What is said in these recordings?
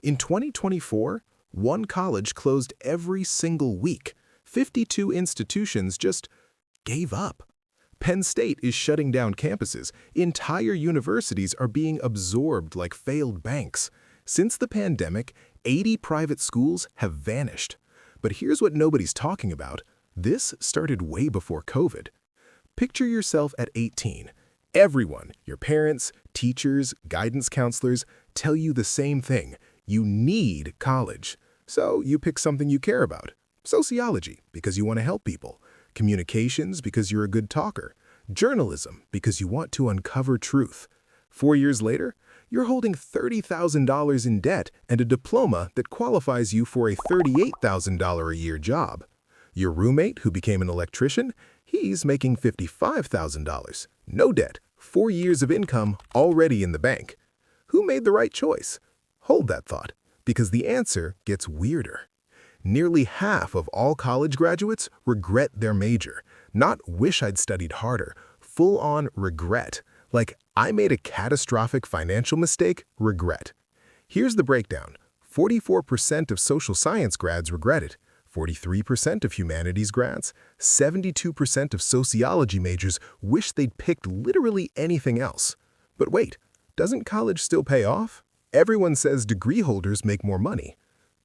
In 2024, one college closed every single week. 52 institutions just gave up. Penn State is shutting down campuses. Entire universities are being absorbed like failed banks. Since the pandemic, 80 private schools have vanished. But here's what nobody's talking about. This started way before COVID. Picture yourself at 18. Everyone, your parents, teachers, guidance counselors, tell you the same thing. You need college. So you pick something you care about. Sociology, because you want to help people. Communications, because you're a good talker. Journalism, because you want to uncover truth. 4 years later, you're holding $30,000 in debt and a diploma that qualifies you for a $38,000 a year job. Your roommate, who became an electrician, he's making $55,000. No debt, 4 years of income already in the bank. Who made the right choice? Hold that thought, because the answer gets weirder. Nearly half of all college graduates regret their major. Not wish I'd studied harder, full-on regret. Like, I made a catastrophic financial mistake, regret. Here's the breakdown. 44% of social science grads regret it. 43% of humanities grads, 72% of sociology majors wish they'd picked literally anything else. But wait, doesn't college still pay off? Everyone says degree holders make more money.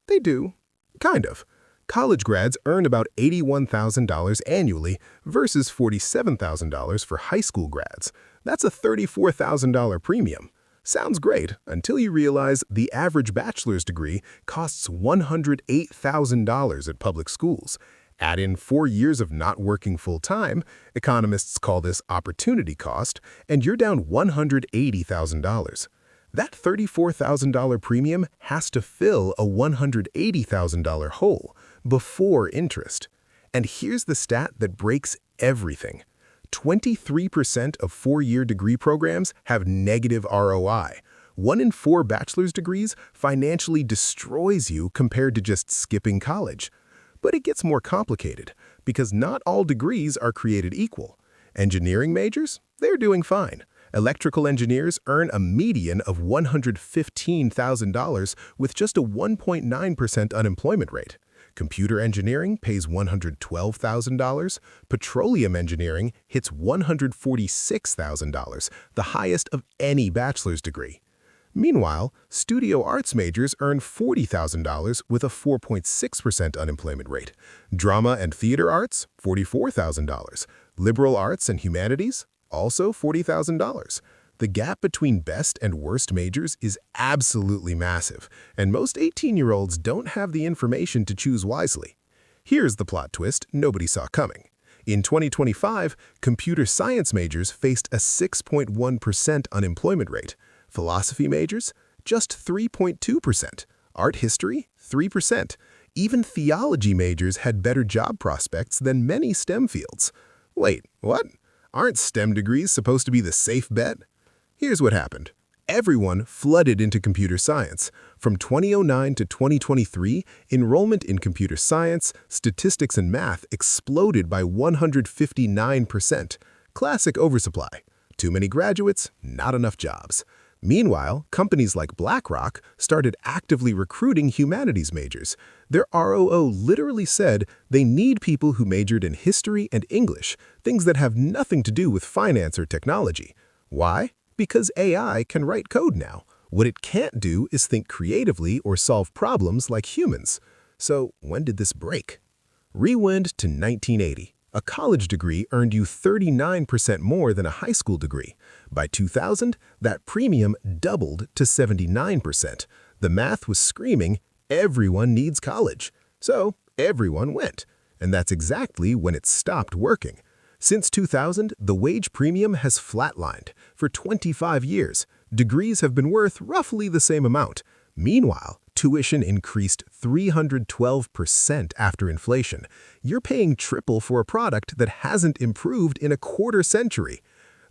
They do. Kind of. College grads earn about $81,000 annually versus $47,000 for high school grads. That's a $34,000 premium. Sounds great until you realize the average bachelor's degree costs $108,000 at public schools. Add in 4 years of not working full-time, economists call this opportunity cost, and you're down $180,000. That $34,000 premium has to fill a $180,000 hole before interest. And here's the stat that breaks everything. 23% of 4-year degree programs have negative ROI. 1 in 4 bachelor's degrees financially destroys you compared to just skipping college. But it gets more complicated because not all degrees are created equal. Engineering majors, they're doing fine. Electrical engineers earn a median of $115,000 with just a 1.9% unemployment rate. Computer engineering pays $112,000. Petroleum engineering hits $146,000, the highest of any bachelor's degree. Meanwhile, studio arts majors earn $40,000 with a 4.6% unemployment rate. Drama and theater arts, $44,000. Liberal arts and humanities, also $40,000. The gap between best and worst majors is absolutely massive, and most 18-year-olds don't have the information to choose wisely. Here's the plot twist nobody saw coming. In 2025, computer science majors faced a 6.1% unemployment rate. Philosophy majors, just 3.2%. Art history, 3%. Even theology majors had better job prospects than many STEM fields. Wait, what? Aren't STEM degrees supposed to be the safe bet? Here's what happened. Everyone flooded into computer science. From 2009 to 2023, enrollment in computer science, statistics, and math exploded by 159%. Classic oversupply. Too many graduates, not enough jobs. Meanwhile, companies like BlackRock started actively recruiting humanities majors. Their ROO literally said they need people who majored in history and English, things that have nothing to do with finance or technology. Why? Because AI can write code now. What it can't do is think creatively or solve problems like humans. So when did this break? Rewind to 1980. A college degree earned you 39% more than a high school degree. By 2000, that premium doubled to 79%. The math was screaming, everyone needs college. So everyone went. And that's exactly when it stopped working. Since 2000, the wage premium has flatlined. For 25 years, degrees have been worth roughly the same amount. Meanwhile, tuition increased 312% after inflation. You're paying triple for a product that hasn't improved in a quarter century.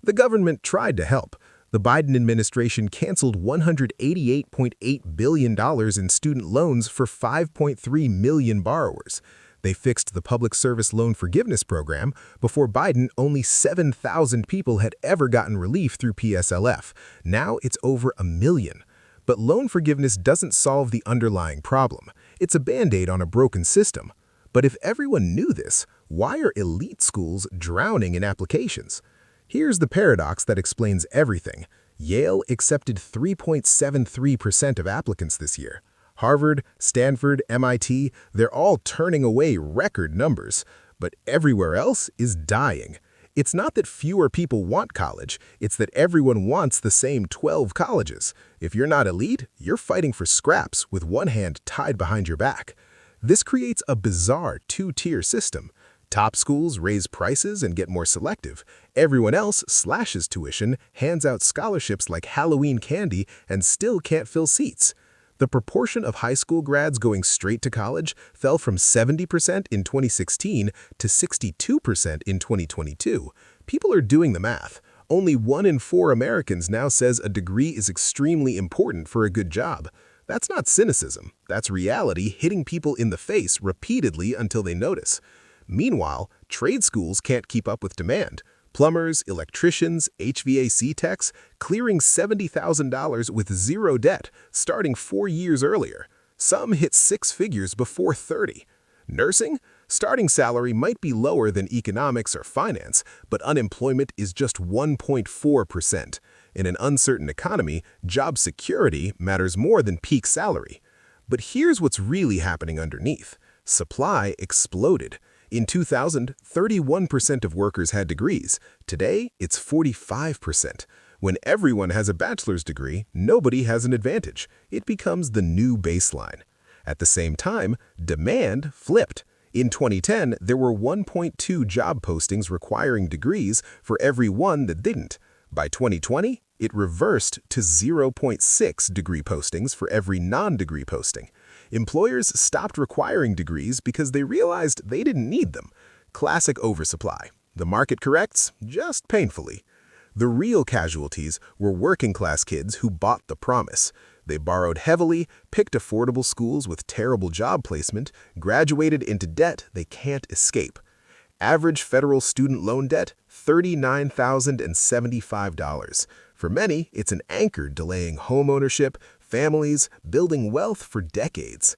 The government tried to help. The Biden administration canceled $188.8 billion in student loans for 5.3 million borrowers. They fixed the Public Service Loan Forgiveness Program. Before Biden, only 7,000 people had ever gotten relief through PSLF. Now it's over 1 million. But loan forgiveness doesn't solve the underlying problem. It's a band-aid on a broken system. But if everyone knew this, why are elite schools drowning in applications? Here's the paradox that explains everything. Yale accepted 3.73% of applicants this year. Harvard, Stanford, MIT, they're all turning away record numbers. But everywhere else is dying. It's not that fewer people want college, it's that everyone wants the same 12 colleges. If you're not elite, you're fighting for scraps with one hand tied behind your back. This creates a bizarre two-tier system. Top schools raise prices and get more selective. Everyone else slashes tuition, hands out scholarships like Halloween candy, and still can't fill seats. The proportion of high school grads going straight to college fell from 70% in 2016 to 62% in 2022. People are doing the math. Only 1 in 4 Americans now says a degree is extremely important for a good job. That's not cynicism. That's reality hitting people in the face repeatedly until they notice. Meanwhile, trade schools can't keep up with demand. Plumbers, electricians, HVAC techs clearing $70,000 with zero debt, starting 4 years earlier. Some hit 6 figures before 30. Nursing? Starting salary might be lower than economics or finance, but unemployment is just 1.4%. In an uncertain economy, job security matters more than peak salary. But here's what's really happening underneath. Supply exploded. In 2000, 31% of workers had degrees. Today, it's 45%. When everyone has a bachelor's degree, nobody has an advantage. It becomes the new baseline. At the same time, demand flipped. In 2010, there were 1.2 job postings requiring degrees for every one that didn't. By 2020, it reversed to 0.6 degree postings for every non-degree posting. Employers stopped requiring degrees because they realized they didn't need them. Classic oversupply. The market corrects, just painfully. The real casualties were working-class kids who bought the promise. They borrowed heavily, picked affordable schools with terrible job placement, graduated into debt they can't escape. Average federal student loan debt, $39,075. For many, it's an anchor delaying homeownership, families, building wealth for decades.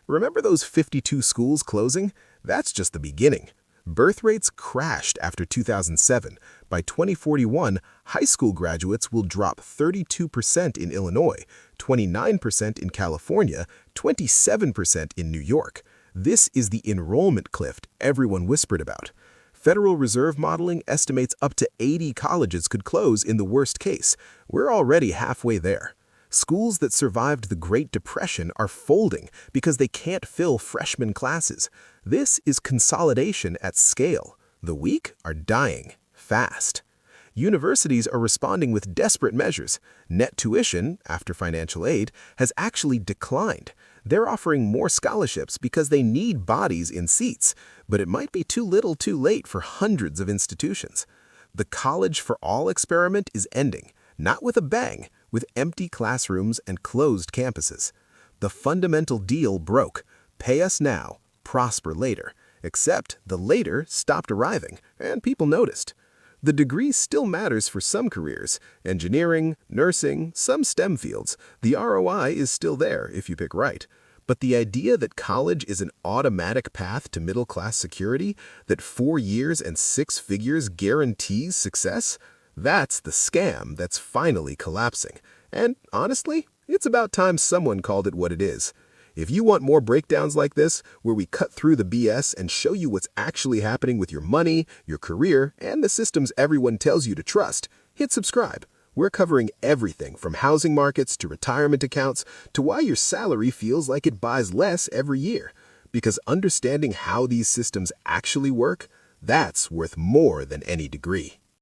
Remember those 52 schools closing? That's just the beginning. Birth rates crashed after 2007. By 2041, high school graduates will drop 32% in Illinois, 29% in California, 27% in New York. This is the enrollment cliff everyone whispered about. Federal Reserve modeling estimates up to 80 colleges could close in the worst case. We're already halfway there. Schools that survived the Great Depression are folding because they can't fill freshman classes. This is consolidation at scale. The weak are dying fast. Universities are responding with desperate measures. Net tuition, after financial aid, has actually declined. They're offering more scholarships because they need bodies in seats, but it might be too little too late for hundreds of institutions. The College for All experiment is ending, not with a bang, with empty classrooms and closed campuses. The fundamental deal broke. Pay us now, prosper later. Except the later stopped arriving, and people noticed. The degree still matters for some careers, engineering, nursing, some STEM fields. The ROI is still there if you pick right. But the idea that college is an automatic path to middle-class security, that 4 years and 6 figures guarantees success, that's the scam that's finally collapsing. And honestly, it's about time someone called it what it is. If you want more breakdowns like this, where we cut through the BS and show you what's actually happening with your money, your career, and the systems everyone tells you to trust, hit subscribe. We're covering everything from housing markets to retirement accounts to why your salary feels like it buys less every year. Because understanding how these systems actually work, that's worth more than any degree.